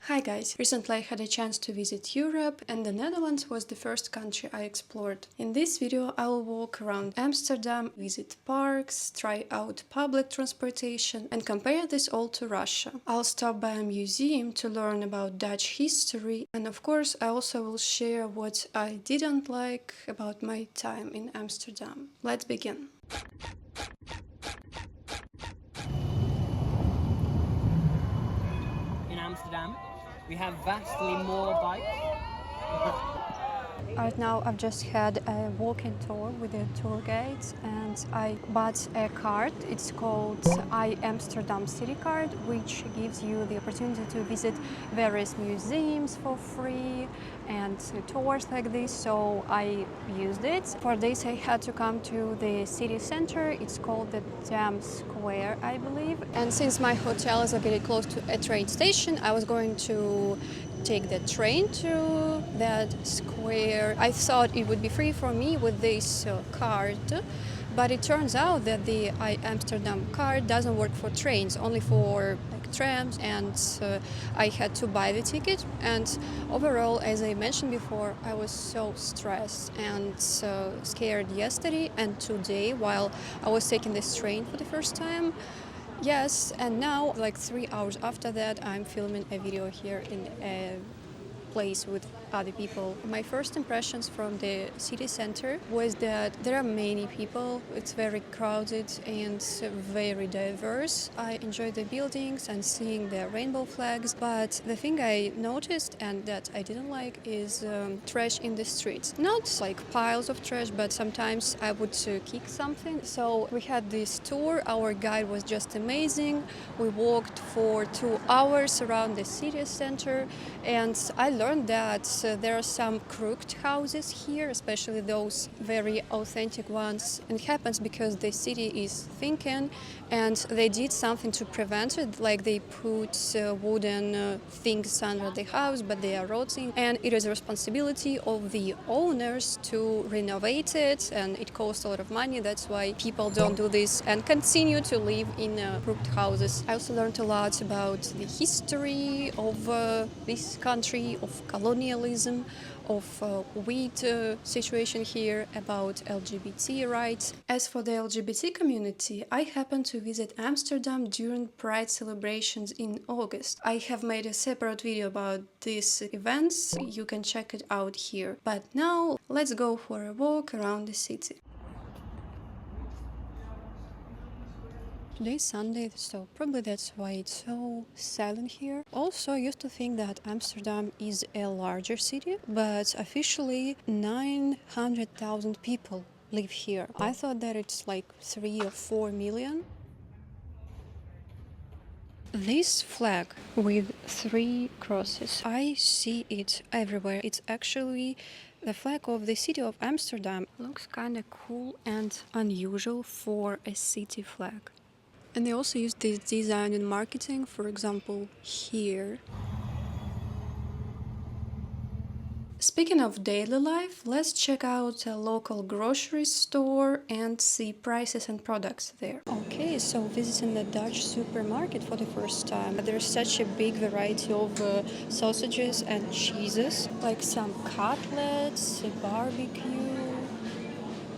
Hi guys! Recently I had a chance to visit Europe and the Netherlands was the first country I explored. In this video I will walk around Amsterdam, visit parks, try out public transportation and compare this all to Russia. I'll stop by a museum to learn about Dutch history and of course I also will share what I didn't like about my time in Amsterdam. Let's begin! In Amsterdam, we have vastly more bikes. Right now I've just had a walking tour with a tour guide and I bought a card. It's called Amsterdam City Card, which gives you the opportunity to visit various museums for free and tours like this, so I used it. For this I had to come to the city center. It's called the Dam Square, I believe. And since my hotel is located close to a train station, I was going to take the train to that square. I thought it would be free for me with this card, but it turns out that the Amsterdam card doesn't work for trains, only for trams, and I had to buy the ticket. And overall, as I mentioned before, I was so stressed and scared yesterday and today while I was taking this train for the first time. Yes, and now, like 3 hours after that, I'm filming a video here in a place with other people. My first impressions from the city center was that there are many people, it's very crowded and very diverse. I enjoyed the buildings and seeing the rainbow flags, but the thing I noticed and that I didn't like is trash in the streets. Not like piles of trash, but sometimes I would kick something. So we had this tour, our guide was just amazing. We walked for 2 hours around the city center and I learned that there are some crooked houses here, especially those very authentic ones. And it happens because the city is thinking and they did something to prevent it, like they put wooden things under the house, but they are rotting. And it is a responsibility of the owners to renovate it, and it costs a lot of money. That's why people don't do this and continue to live in crooked houses. I also learned a lot about the history of this country, of colonialism, of weed situation here, about LGBT rights. As for the LGBT community, I happened to visit Amsterdam during Pride celebrations in August. I have made a separate video about these events, you can check it out here. But now let's go for a walk around the city. Today is Sunday, so probably that's why it's so silent here. Also, I used to think that Amsterdam is a larger city, but officially 900,000 people live here. I thought that it's like 3 or 4 million. This flag with 3 crosses, I see it everywhere. It's actually the flag of the city of Amsterdam. Looks kind of cool and unusual for a city flag. And they also use this design in marketing, for example, here. Speaking of daily life, let's check out a local grocery store and see prices and products there. Okay, so visiting the Dutch supermarket for the first time. There's such a big variety of sausages and cheeses, like some cutlets, a barbecue.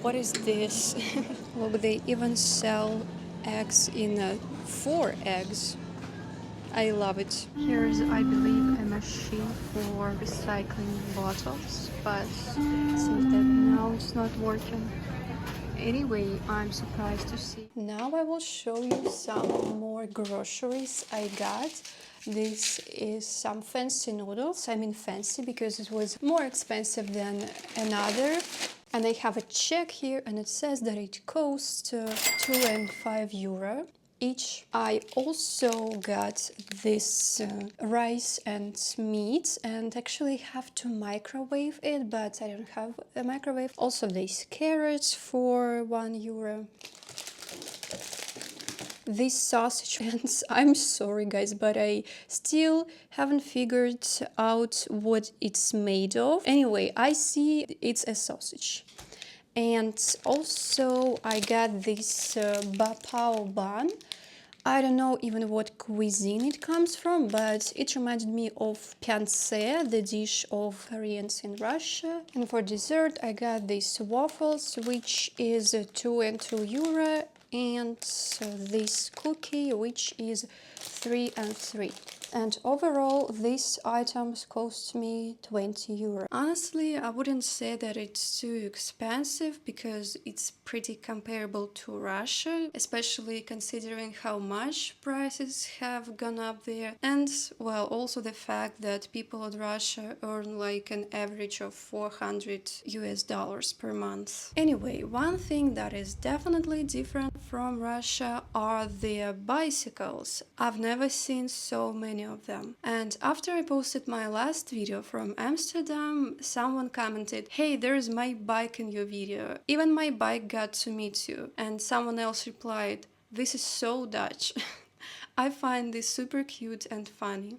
What is this? Look, they even sell eggs in 4 eggs. I love it. Here's, I believe, a machine for recycling bottles, but it seems that now it's not working. Anyway, I'm surprised to see. Now I will show you some more groceries I got. This is some fancy noodles. I mean fancy because it was more expensive than another. And I have a check here and it says that it costs 2 and 5 euro each. I also got this rice and meat and actually have to microwave it, but I don't have a microwave. Also these carrots for 1 euro. This sausage, and I'm sorry guys, but I still haven't figured out what it's made of. Anyway, I see it's a sausage. And also I got this bapao bun. I don't know even what cuisine it comes from, but it reminded me of pyanse, the dish of Koreans in Russia. And for dessert, I got these waffles, which is 2 and 2 euro, and this cookie, which is 3 and 3. And overall, these items cost me 20 euro. Honestly, I wouldn't say that it's too expensive because it's pretty comparable to Russia, especially considering how much prices have gone up there. And, well, also the fact that people in Russia earn like an average of 400 US dollars per month. Anyway, one thing that is definitely different from Russia are the bicycles. I've never seen so many of them. And after I posted my last video from Amsterdam, someone commented, "Hey, there's my bike in your video." Even my bike got to me too. And someone else replied, "This is so Dutch." I find this super cute and funny.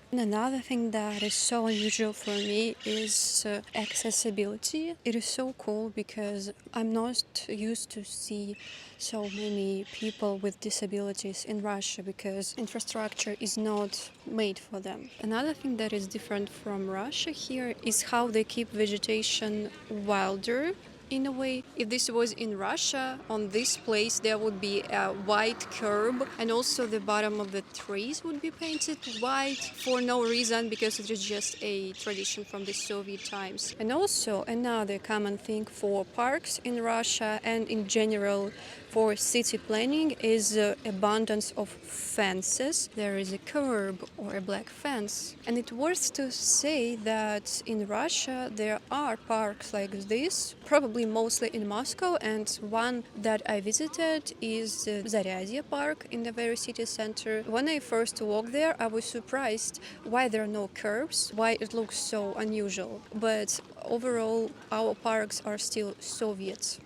And another thing that is so unusual for me is accessibility. It is so cool because I'm not used to see so many people with disabilities in Russia because infrastructure is not made for them. Another thing that is different from Russia here is how they keep vegetation wilder. In a way, if this was in Russia, on this place there would be a white curb, and also the bottom of the trees would be painted white for no reason because it is just a tradition from the Soviet times. And also another common thing for parks in Russia and in general for city planning is abundance of fences. There is a curb or a black fence. And it's worth to say that in Russia there are parks like this, probably mostly in Moscow, and one that I visited is Zaryadye Park in the very city center. When I first walked there, I was surprised why there are no curbs, why it looks so unusual. But overall, our parks are still Soviet.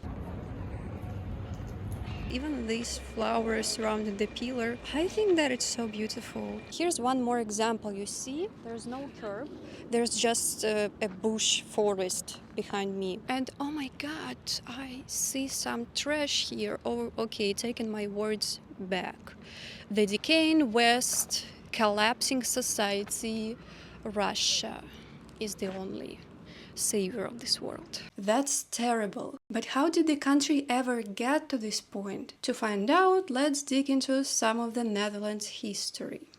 Even these flowers surrounding the pillar, I think that it's so beautiful. Here's one more example. You see, there's no curb. There's just a bush forest behind me. And oh my god, I see some trash here. Oh, okay, taking my words back. The decaying West, collapsing society, Russia is the only savior of this world. That's terrible. But how did the country ever get to this point? To find out, let's dig into some of the Netherlands history.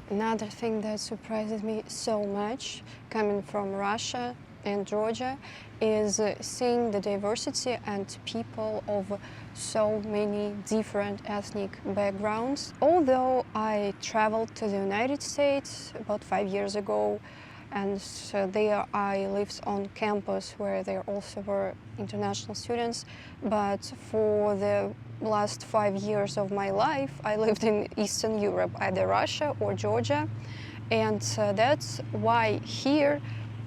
Another thing that surprises me so much, coming from Russia and Georgia, is seeing the diversity and people of so many different ethnic backgrounds. Although I traveled to the United States about 5 years ago, and there I lived on campus where there also were international students, but for the last 5 years of my life I lived in Eastern Europe, either Russia or Georgia, and that's why here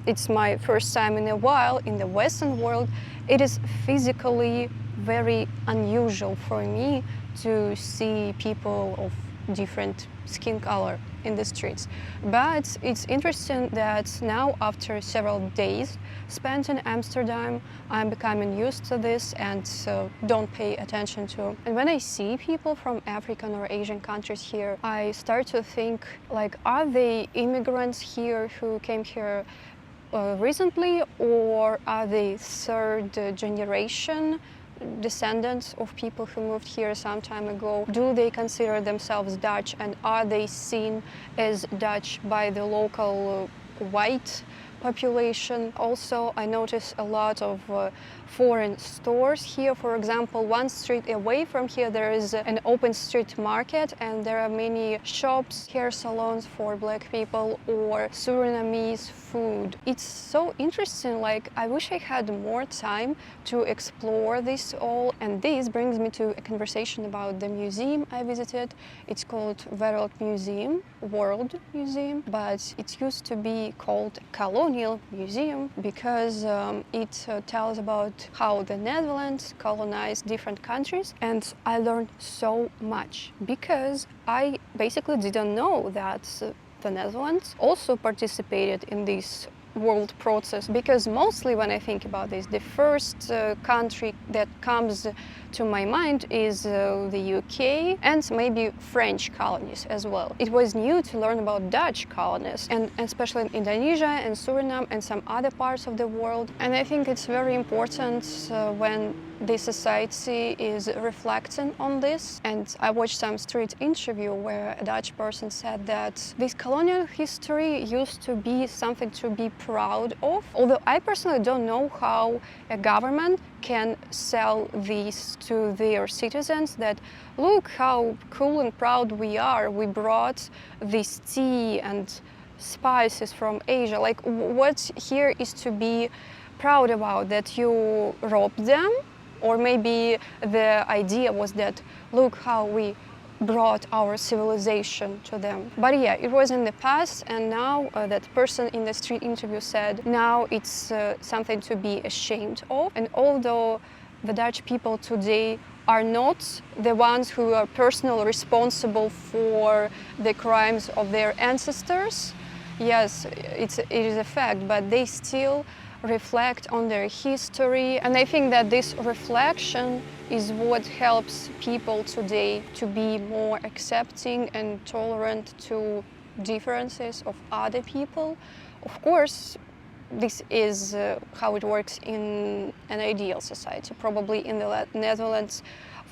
it's my first time in a while in the Western world. It is physically very unusual for me to see people of different skin color in the streets. But it's interesting that now, after several days spent in Amsterdam, I'm becoming used to this and don't pay attention to. And when I see people from African or Asian countries here, I start to think, like, are they immigrants here who came here recently, or are they third generation descendants of people who moved here some time ago? Do they consider themselves Dutch, and are they seen as Dutch by the local white population? Also, I notice a lot of foreign stores here. For example, one street away from here there is an open street market, and there are many shops, hair salons for black people, or Surinamese food. It's so interesting. Like, I wish I had more time to explore this all. And this brings me to a conversation about the museum I visited. It's called World Museum, but it used to be called Colonial Museum because it tells about how the Netherlands colonized different countries. And I learned so much because I basically didn't know that the Netherlands also participated in this world process, because mostly when I think about this, the first country that comes to my mind is the UK and maybe French colonies as well. It was new to learn about Dutch colonies, and especially in Indonesia and Suriname and some other parts of the world. And I think it's very important when the society is reflecting on this. And I watched some street interview where a Dutch person said that this colonial history used to be something to be proud of. Although I personally don't know how a government can sell this to their citizens, that look how cool and proud we are. We brought this tea and spices from Asia. Like, what here is to be proud about? That you robbed them? Or maybe the idea was that, look how we brought our civilization to them. But yeah, it was in the past, and now that person in the street interview said now it's something to be ashamed of. And although the Dutch people today are not the ones who are personally responsible for the crimes of their ancestors, yes, it is a fact, but they still reflect on their history. And I think that this reflection is what helps people today to be more accepting and tolerant to differences of other people. Of course, this is how it works in an ideal society. Probably in the Netherlands,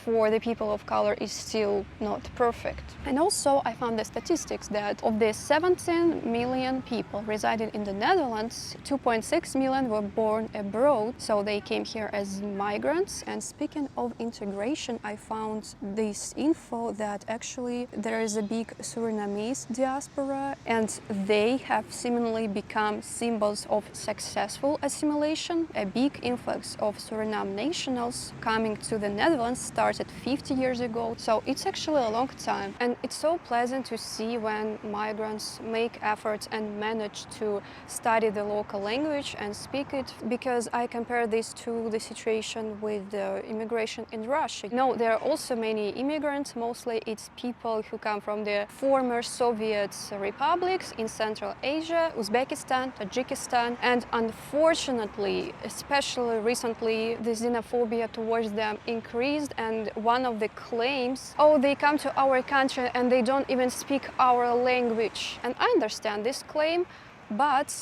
for the people of color is still not perfect. And also I found the statistics that of the 17 million people residing in the Netherlands, 2.6 million were born abroad, so they came here as migrants. And speaking of integration, I found this info that actually there is a big Surinamese diaspora, and they have seemingly become symbols of successful assimilation. A big influx of Suriname nationals coming to the Netherlands started 50 years ago, so it's actually a long time. And it's so pleasant to see when migrants make efforts and manage to study the local language and speak it, because I compare this to the situation with the immigration in Russia. No, there are also many immigrants, mostly it's people who come from the former Soviet republics in Central Asia, Uzbekistan, Tajikistan, and unfortunately, especially recently, the xenophobia towards them increased. And one of the claims, oh, they come to our country and they don't even speak our language. And I understand this claim, but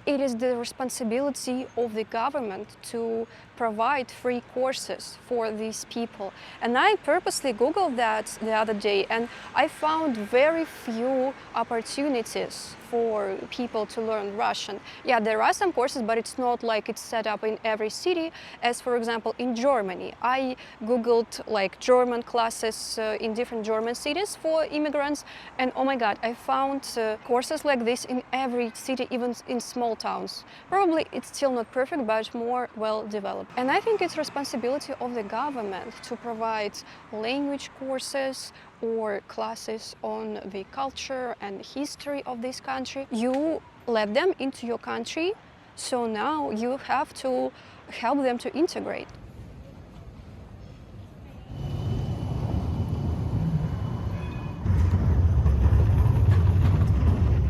it is the responsibility of the government to provide free courses for these people. And I purposely Googled that the other day, and I found very few opportunities for people to learn Russian. Yeah, there are some courses, but it's not like it's set up in every city, as for example in Germany. I Googled like German classes in different German cities for immigrants, and oh my god, I found courses like this in every city, even in small towns. Probably it's still not perfect, but more well developed. And I think it's responsibility of the government to provide language courses or classes on the culture and history of this country. You let them into your country, so now you have to help them to integrate.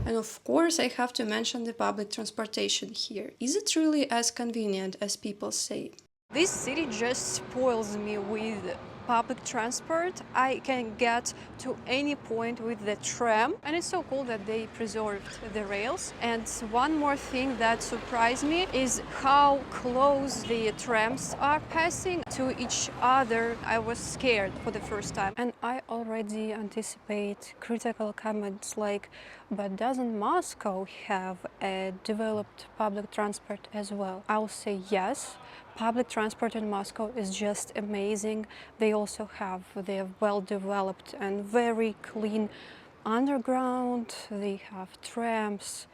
And of course, I have to mention the public transportation here. Is it really as convenient as people say? This city just spoils me with public transport. I can get to any point with the tram, and it's so cool that they preserved the rails. And one more thing that surprised me is how close the trams are passing to each other. I was scared for the first time, and I already anticipate critical comments like, but doesn't Moscow have a developed public transport as well? I'll say yes. Public transport in Moscow is just amazing. They also have the well-developed and very clean underground. They have trams.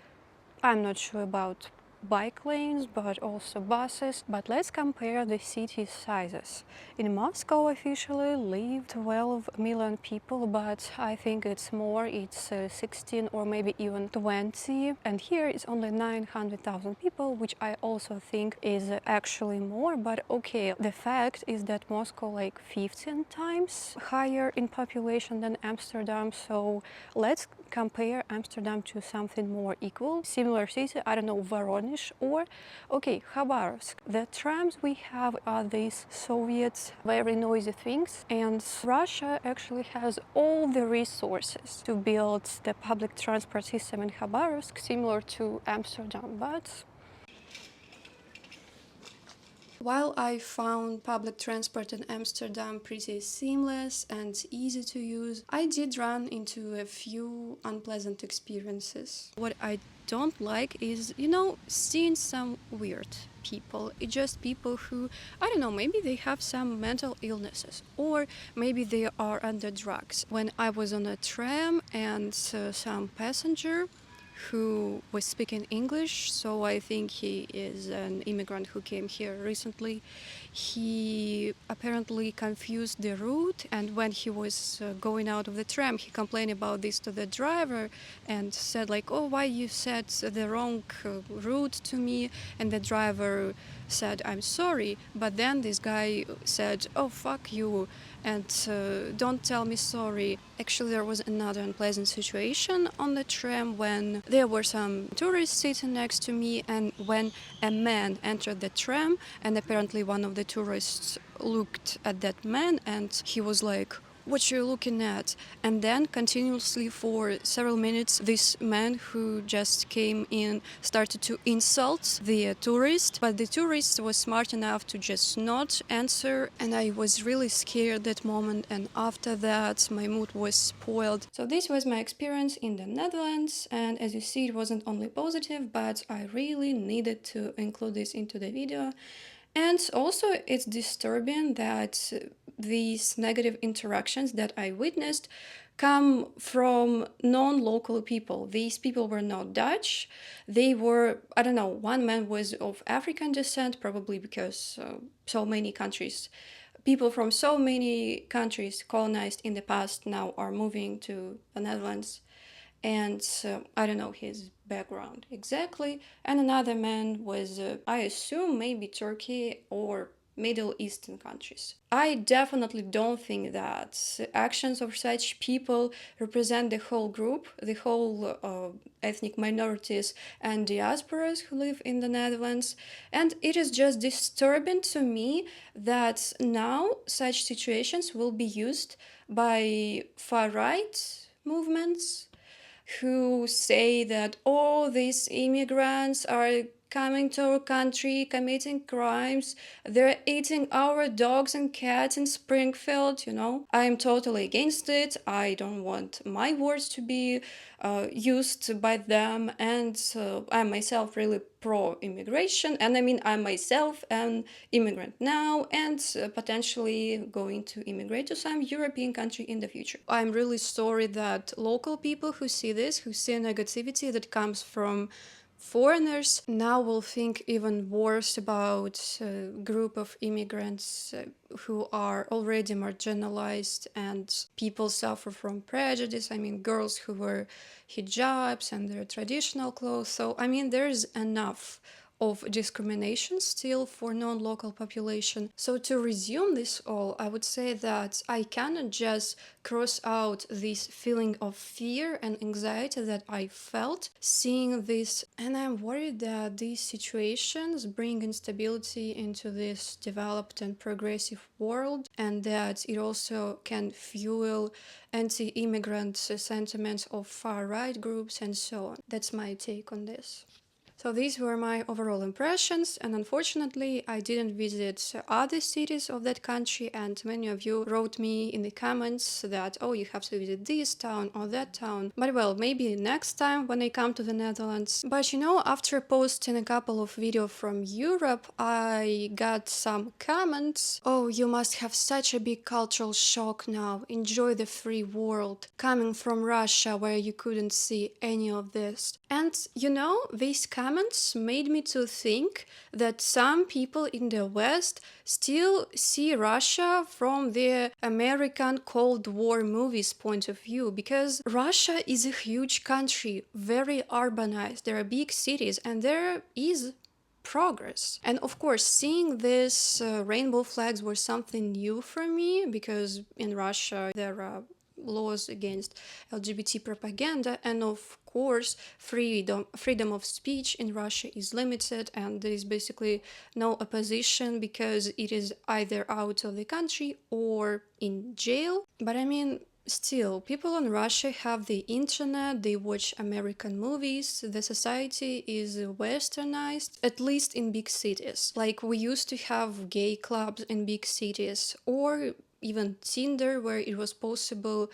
I'm not sure about bike lanes, but also buses. But let's compare the city sizes. In Moscow officially live 12 million people, but I think it's more, it's 16 or maybe even 20. And here it's only 900,000 people, which I also think is actually more. But okay, the fact is that Moscow like 15 times higher in population than Amsterdam. So let's compare Amsterdam to something more equal, similar city, I don't know, Voronezh or, okay, Khabarovsk. The trams we have are these Soviet, very noisy things, and Russia actually has all the resources to build the public transport system in Khabarovsk, similar to Amsterdam, but while I found public transport in Amsterdam pretty seamless and easy to use, I did run into a few unpleasant experiences. What I don't like is, seeing some weird people. It's just people who, I don't know, maybe they have some mental illnesses or maybe they are under drugs. When I was on a tram and some passenger who was speaking English, so I think he is an immigrant who came here recently. He apparently confused the route, and when he was going out of the tram, he complained about this to the driver and said like, "Oh, why you said the wrong route to me?" And the driver said, "I'm sorry," but then this guy said, "Oh, fuck you," and don't tell me sorry. Actually, there was another unpleasant situation on the tram when there were some tourists sitting next to me, and when a man entered the tram, and apparently one of the tourists looked at that man and he was like, "What you looking at?" And then continuously for several minutes, this man who just came in started to insult the tourist, but the tourist was smart enough to just not answer, and I was really scared that moment, and after that my mood was spoiled. So this was my experience in the Netherlands, and as you see, it wasn't only positive, but I really needed to include this into the video. And also, it's disturbing that these negative interactions that I witnessed come from non-local people. These people were not Dutch. They were, I don't know, one man was of African descent, probably because so many countries, people from so many countries colonized in the past now are moving to the Netherlands. And I don't know his background exactly. And another man was, I assume, maybe Turkey or Middle Eastern countries. I definitely don't think that actions of such people represent the whole group, the whole ethnic minorities and diasporas who live in the Netherlands. And it is just disturbing to me that now such situations will be used by far-right movements who say that all these immigrants are coming to our country, committing crimes, they're eating our dogs and cats in Springfield, I'm totally against it. I don't want my words to be used by them, and I'm myself really pro-immigration, and I mean I'm myself an immigrant now and potentially going to immigrate to some European country in the future. I'm really sorry that local people who see this, who see negativity that comes from foreigners, now will think even worse about a group of immigrants who are already marginalized, and people suffer from prejudice. I mean, girls who wear hijabs and their traditional clothes. So, I mean, there's enough of discrimination still for non-local population. So to resume this all, I would say that I cannot just cross out this feeling of fear and anxiety that I felt seeing this, and I'm worried that these situations bring instability into this developed and progressive world, and that it also can fuel anti-immigrant sentiments of far-right groups and so on. That's my take on this. So these were my overall impressions, and unfortunately I didn't visit other cities of that country, and many of you wrote me in the comments that, oh, you have to visit this town or that town. But well, maybe next time when I come to the Netherlands. But after posting a couple of videos from Europe, I got some comments. Oh, you must have such a big cultural shock now. Enjoy the free world. Coming from Russia where you couldn't see any of this. And these comments comments made me to think that some people in the West still see Russia from the American Cold War movies point of view, because Russia is a huge country, very urbanized, there are big cities, and there is progress. And of course, seeing this rainbow flags was something new for me, because in Russia there are laws against LGBT propaganda, and of course freedom of speech in Russia is limited, and there is basically no opposition because it is either out of the country or in jail. But I mean, still, people in Russia have the internet, they watch American movies, the society is westernized, at least in big cities. Like, we used to have gay clubs in big cities, or even Tinder, where it was possible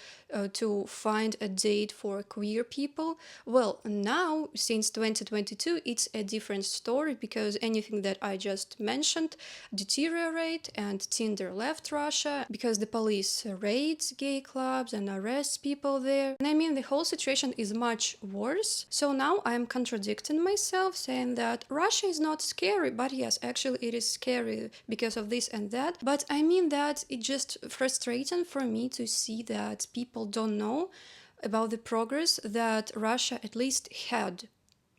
to find a date for queer people. Well, now, since 2022, it's a different story, because anything that I just mentioned deteriorate, and Tinder left Russia because the police raids gay clubs and arrests people there. And I mean, the whole situation is much worse. So now I'm contradicting myself, saying that Russia is not scary, but yes, actually it is scary because of this and that. But I mean that it just frustrating for me to see that people don't know about the progress that Russia at least had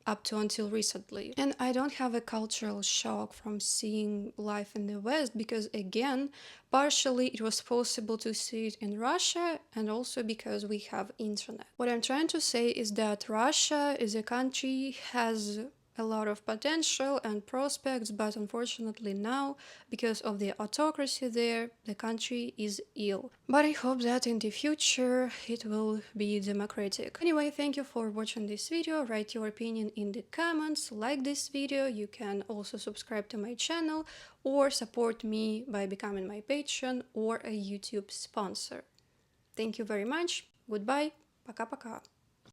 up to until recently. And I don't have a cultural shock from seeing life in the West, because again, partially it was possible to see it in Russia, and also because we have internet. What I'm trying to say is that Russia is a country, has a lot of potential and prospects, but unfortunately now, because of the autocracy there, the country is ill. But I hope that in the future it will be democratic. Anyway, thank you for watching this video. Write your opinion in the comments, like this video. You can also subscribe to my channel or support me by becoming my patron or a YouTube sponsor. Thank you very much. Goodbye. Пока-пока.